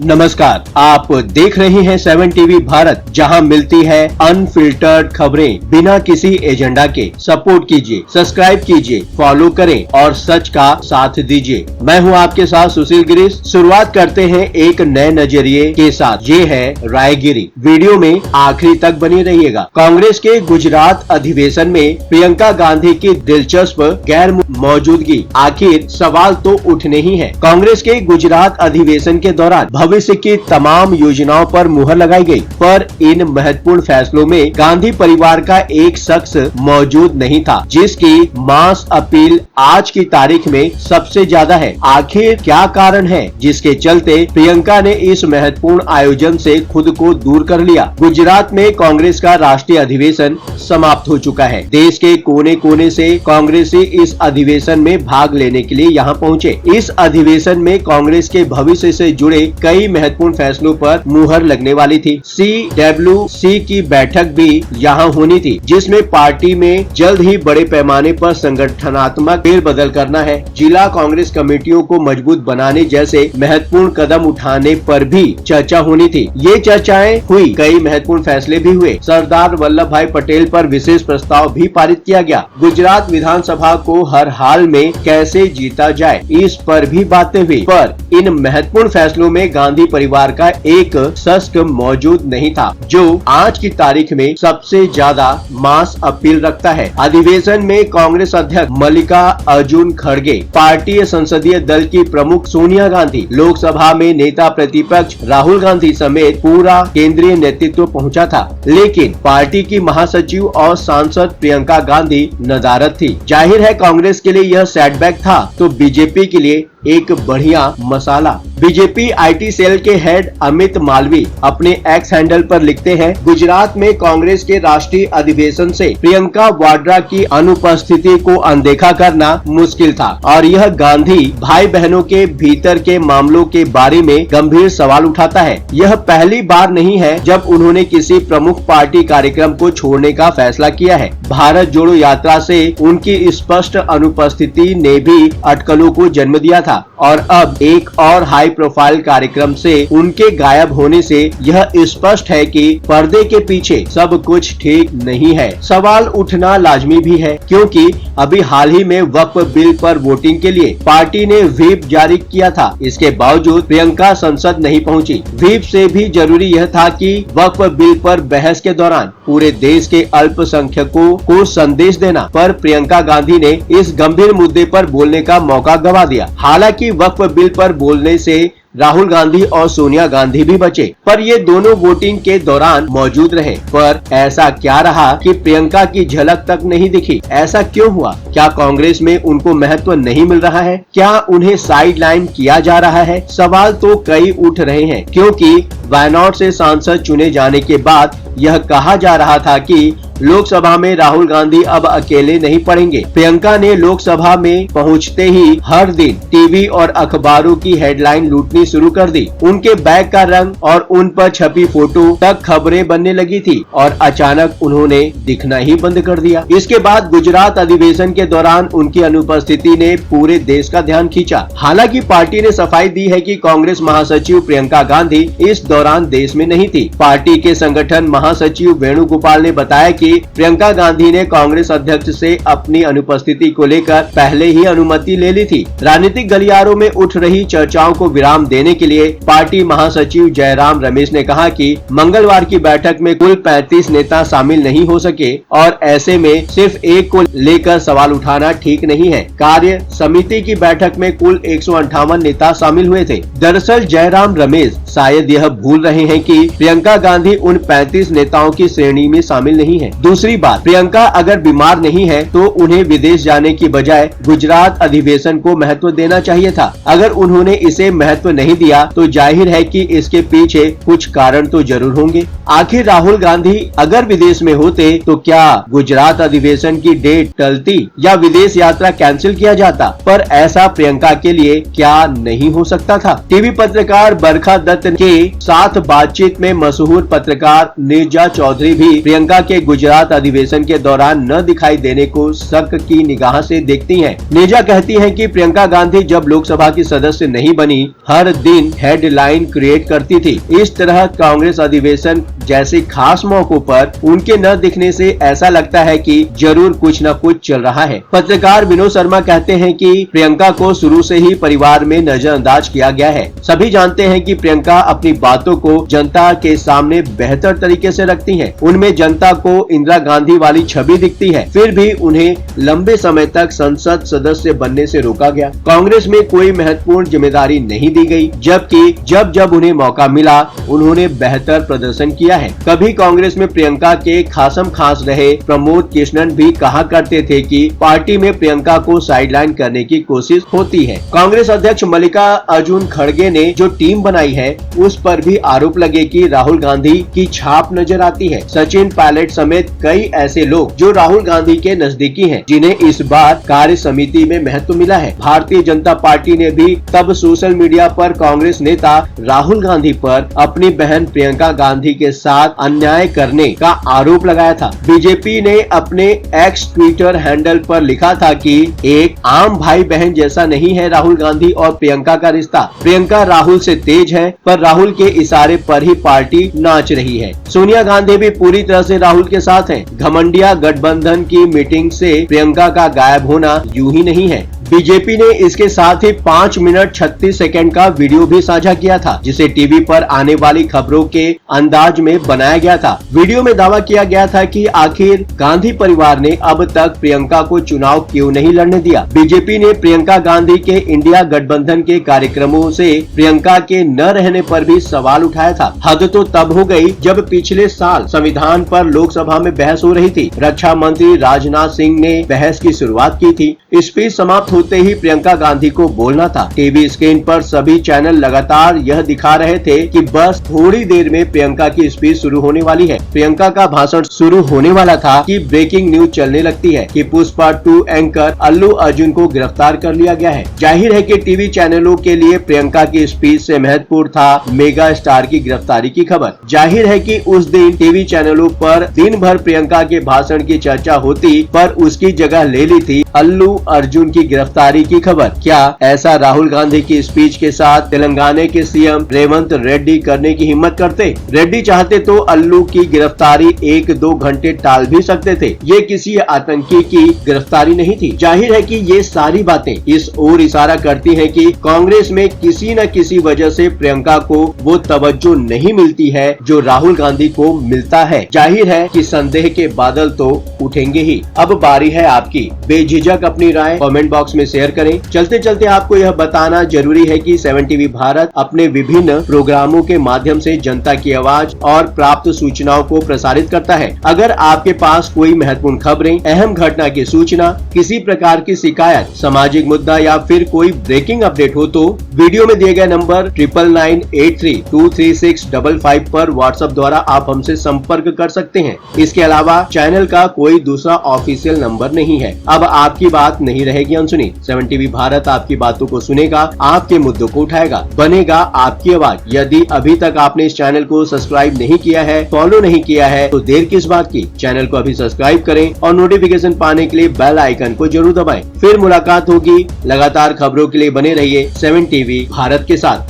नमस्कार, आप देख रहे हैं 7 टीवी भारत, जहां मिलती है अनफिल्टर्ड खबरें बिना किसी एजेंडा के। सपोर्ट कीजिए, सब्सक्राइब कीजिए, फॉलो करें और सच का साथ दीजिए। मैं हूं आपके साथ सुशील गिरीश। शुरुआत करते हैं एक नए नजरिए के साथ। ये है रायगिरी। वीडियो में आखिरी तक बने रहिएगा। कांग्रेस के गुजरात अधिवेशन में प्रियंका गांधी की दिलचस्प गैर मौजूदगी, आखिर सवाल तो उठने ही है। कांग्रेस के गुजरात अधिवेशन के दौरान भविष्य की तमाम योजनाओं पर मुहर लगाई गई, पर इन महत्वपूर्ण फैसलों में गांधी परिवार का एक शख्स मौजूद नहीं था, जिसकी मास अपील आज की तारीख में सबसे ज्यादा है। आखिर क्या कारण है जिसके चलते प्रियंका ने इस महत्वपूर्ण आयोजन से खुद को दूर कर लिया? गुजरात में कांग्रेस का राष्ट्रीय अधिवेशन समाप्त हो चुका है। देश के कोने कोने से कांग्रेसी इस अधिवेशन में भाग लेने के लिए यहाँ पहुँचे। इस अधिवेशन में कांग्रेस के भविष्य से जुड़े कई महत्वपूर्ण फैसलों पर मुहर लगने वाली थी। CWC की बैठक भी यहाँ होनी थी, जिसमें पार्टी में जल्द ही बड़े पैमाने पर संगठनात्मक फेरबदल करना है। जिला कांग्रेस कमेटियों को मजबूत बनाने जैसे महत्वपूर्ण कदम उठाने पर भी चर्चा होनी थी। ये चर्चाएं हुई, कई महत्वपूर्ण फैसले भी हुए। सरदार वल्लभ भाई पटेल पर विशेष प्रस्ताव भी पारित किया गया। गुजरात विधानसभा को हर हाल में कैसे जीता जाए, इस पर भी बातें हुई। पर इन महत्वपूर्ण फैसलों में गांधी परिवार का एक शख्स मौजूद नहीं था, जो आज की तारीख में सबसे ज्यादा मास अपील रखता है। अधिवेशन में कांग्रेस अध्यक्ष मल्लिकार्जुन खड़गे, पार्टी संसदीय दल की प्रमुख सोनिया गांधी, लोकसभा में नेता प्रतिपक्ष राहुल गांधी समेत पूरा केंद्रीय नेतृत्व पहुंचा था। लेकिन पार्टी की महासचिव और सांसद प्रियंका गांधी नदारद थी। जाहिर है कांग्रेस के लिए यह सेटबैक था, तो बीजेपी के लिए एक बढ़िया मसाला। बीजेपी IT सेल के हेड अमित मालवी अपने एक्स हैंडल पर लिखते हैं, गुजरात में कांग्रेस के राष्ट्रीय अधिवेशन से प्रियंका वाड्रा की अनुपस्थिति को अनदेखा करना मुश्किल था और यह गांधी भाई बहनों के भीतर के मामलों के बारे में गंभीर सवाल उठाता है। यह पहली बार नहीं है जब उन्होंने किसी प्रमुख पार्टी कार्यक्रम को छोड़ने का फैसला किया है। भारत जोड़ो यात्रा से उनकी स्पष्ट अनुपस्थिति ने भी अटकलों को जन्म दिया था और अब एक और हाई प्रोफाइल कार्यक्रम से उनके गायब होने से यह स्पष्ट है कि पर्दे के पीछे सब कुछ ठीक नहीं है। सवाल उठना लाजमी भी है, क्योंकि अभी हाल ही में वक्फ बिल पर वोटिंग के लिए पार्टी ने व्हिप जारी किया था। इसके बावजूद प्रियंका संसद नहीं पहुंची। व्हिप से भी जरूरी यह था कि वक्फ बिल पर बहस के दौरान पूरे देश के अल्पसंख्यकों को संदेश देना, पर प्रियंका गांधी ने इस गंभीर मुद्दे पर बोलने का मौका गंवा दिया। हालांकि वक्फ बिल पर बोलने से राहुल गांधी और सोनिया गांधी भी बचे, पर ये दोनों वोटिंग के दौरान मौजूद रहे। पर ऐसा क्या रहा कि प्रियंका की झलक तक नहीं दिखी? ऐसा क्यों हुआ? क्या कांग्रेस में उनको महत्व नहीं मिल रहा है? क्या उन्हें साइडलाइन किया जा रहा है? सवाल तो कई उठ रहे हैं, क्योंकि वायनाड से सांसद चुने जाने के बाद यह कहा जा रहा था कि लोकसभा में राहुल गांधी अब अकेले नहीं पड़ेंगे। प्रियंका ने लोकसभा में पहुंचते ही हर दिन टीवी और अखबारों की हेडलाइन लूटनी शुरू कर दी। उनके बैग का रंग और उन पर छपी फोटो तक खबरें बनने लगी थी और अचानक उन्होंने दिखना ही बंद कर दिया। इसके बाद गुजरात अधिवेशन के दौरान उनकी अनुपस्थिति ने पूरे देश का ध्यान खींचा। हालांकि पार्टी ने सफाई दी है कि कांग्रेस महासचिव प्रियंका गांधी इस दौरान देश में नहीं थी। पार्टी के संगठन महासचिव वेणुगोपाल ने बताया कि प्रियंका गांधी ने कांग्रेस अध्यक्ष से अपनी अनुपस्थिति को लेकर पहले ही अनुमति ले ली थी। राजनीतिक गलियारों में उठ रही चर्चाओं को विराम देने के लिए पार्टी महासचिव जयराम रमेश ने कहा कि मंगलवार की बैठक में कुल 35 नेता शामिल नहीं हो सके और ऐसे में सिर्फ एक को लेकर सवाल उठाना ठीक नहीं है। कार्य समिति की बैठक में कुल 158 नेता शामिल हुए थे। दरअसल जयराम रमेश शायद यह भूल रहे हैं कि प्रियंका गांधी उन 35 नेताओं की श्रेणी में शामिल नहीं है। दूसरी बात, प्रियंका अगर बीमार नहीं है तो उन्हें विदेश जाने की बजाय गुजरात अधिवेशन को महत्व देना चाहिए था। अगर उन्होंने इसे महत्व नहीं दिया तो जाहिर है कि इसके पीछे कुछ कारण तो जरूर होंगे। आखिर राहुल गांधी अगर विदेश में होते तो क्या गुजरात अधिवेशन की डेट टलती या विदेश यात्रा कैंसिल किया जाता? पर ऐसा प्रियंका के लिए क्या नहीं हो सकता था? टीवी पत्रकार बरखा दत्त के साथ बातचीत में मशहूर पत्रकार नील मिर्जा चौधरी भी प्रियंका के गुजरात अधिवेशन के दौरान न दिखाई देने को शक की निगाह से देखती हैं। नेजा कहती हैं कि प्रियंका गांधी जब लोकसभा की सदस्य नहीं बनी, हर दिन हेडलाइन क्रिएट करती थी। इस तरह कांग्रेस अधिवेशन जैसे खास मौकों पर उनके न दिखने से ऐसा लगता है कि जरूर कुछ न कुछ चल रहा है। पत्रकार विनोद शर्मा कहते हैं कि प्रियंका को शुरू से ही परिवार में नजरअंदाज किया गया है। सभी जानते हैं कि प्रियंका अपनी बातों को जनता के सामने बेहतर तरीके से रखती हैं। उनमें जनता को इंदिरा गांधी वाली छवि दिखती है, फिर भी उन्हें लंबे समय तक संसद सदस्य बनने से रोका गया। कांग्रेस में कोई महत्वपूर्ण जिम्मेदारी नहीं दी गई, जबकि जब उन्हें मौका मिला उन्होंने बेहतर प्रदर्शन किया है। कभी कांग्रेस में प्रियंका के खासम खास रहे प्रमोद कृष्णन भी कहा करते थे कि पार्टी में प्रियंका को साइडलाइन करने की कोशिश होती है। कांग्रेस अध्यक्ष मल्लिकार्जुन खड़गे ने जो टीम बनाई है उस पर भी आरोप लगे कि राहुल गांधी की छाप नजर आती है। सचिन पायलट समेत कई ऐसे लोग जो राहुल गांधी के नजदीकी हैं, जिन्हें इस बार कार्य समिति में महत्व मिला है। भारतीय जनता पार्टी ने भी तब सोशल मीडिया पर कांग्रेस नेता राहुल गांधी पर अपनी बहन प्रियंका गांधी के साथ अन्याय करने का आरोप लगाया था। बीजेपी ने अपने एक्स ट्विटर हैंडल पर लिखा था कि एक आम भाई बहन जैसा नहीं है राहुल गांधी और प्रियंका का रिश्ता। प्रियंका राहुल से तेज है, पर राहुल के इशारे पर ही पार्टी नाच रही है। सोनिया गांधी भी पूरी तरह से राहुल के साथ हैं। घमंडिया गठबंधन की मीटिंग से प्रियंका का गायब होना यूं ही नहीं है। बीजेपी ने इसके साथ ही 5 मिनट 36 सेकंड का वीडियो भी साझा किया था, जिसे टीवी पर आने वाली खबरों के अंदाज में बनाया गया था। वीडियो में दावा किया गया था कि आखिर गांधी परिवार ने अब तक प्रियंका को चुनाव क्यों नहीं लड़ने दिया। बीजेपी ने प्रियंका गांधी के इंडिया गठबंधन के कार्यक्रमों से प्रियंका के न रहने पर भी सवाल उठाया था। हद तो तब हो गई जब पिछले साल संविधान पर लोकसभा में बहस हो रही थी। रक्षा मंत्री राजनाथ सिंह ने बहस की शुरुआत की थी। स्पीच समाप्त होते ही प्रियंका गांधी को बोलना था। टीवी स्क्रीन पर सभी चैनल लगातार यह दिखा रहे थे कि बस थोड़ी देर में प्रियंका की स्पीच शुरू होने वाली है। प्रियंका का भाषण शुरू होने वाला था कि ब्रेकिंग न्यूज चलने लगती है कि पुष्पा 2 एंकर अल्लू अर्जुन को गिरफ्तार कर लिया गया है। जाहिर है कि टीवी चैनलों के लिए प्रियंका की स्पीच से महत्वपूर्ण था मेगा स्टार की गिरफ्तारी की खबर। जाहिर है कि उस दिन टीवी चैनलों पर दिन भर प्रियंका के भाषण की चर्चा होती, पर उसकी जगह ले ली थी अल्लू अर्जुन की गिरफ्तारी की खबर। क्या ऐसा राहुल गांधी की स्पीच के साथ तेलंगाना के सीएम रेवंत रेड्डी करने की हिम्मत करते? रेड्डी चाहते तो अल्लू की गिरफ्तारी 1-2 घंटे टाल भी सकते थे। ये किसी आतंकी की गिरफ्तारी नहीं थी। जाहिर है कि ये सारी बातें इस ओर इशारा करती हैं कि कांग्रेस में किसी न किसी वजह से प्रियंका को वो तवज्जो नहीं मिलती है जो राहुल गांधी को मिलता है। जाहिर है कि संदेह के बादल तो उठेंगे ही। अब बारी है आपकी। बेझिझक अपनी राय कमेंट बॉक्स में शेयर करें। चलते चलते आपको यह बताना जरूरी है कि 7 टीवी भारत अपने विभिन्न प्रोग्रामों के माध्यम से जनता की आवाज और प्राप्त सूचनाओं को प्रसारित करता है। अगर आपके पास कोई महत्वपूर्ण खबरें, अहम घटना की सूचना, किसी प्रकार की शिकायत, सामाजिक मुद्दा या फिर कोई ब्रेकिंग अपडेट हो तो वीडियो में दिए गए नंबर 9998323655 पर व्हाट्सएप द्वारा आप हमसे संपर्क कर सकते हैं। इसके अलावा चैनल का कोई दूसरा ऑफिशियल नंबर नहीं है। अब आपकी बात नहीं रहेगी अनसुनी। 7 टीवी भारत आपकी बातों को सुनेगा, आपके मुद्दों को उठाएगा, बनेगा आपकी आवाज। यदि अभी तक आपने इस चैनल को सब्सक्राइब नहीं किया है, फॉलो नहीं किया है, तो देर किस बात की। चैनल को अभी सब्सक्राइब करें और नोटिफिकेशन पाने के लिए बेल आइकन को जरूर दबाएं। फिर मुलाकात होगी। लगातार खबरों के लिए बने रहिए 7 टीवी भारत के साथ।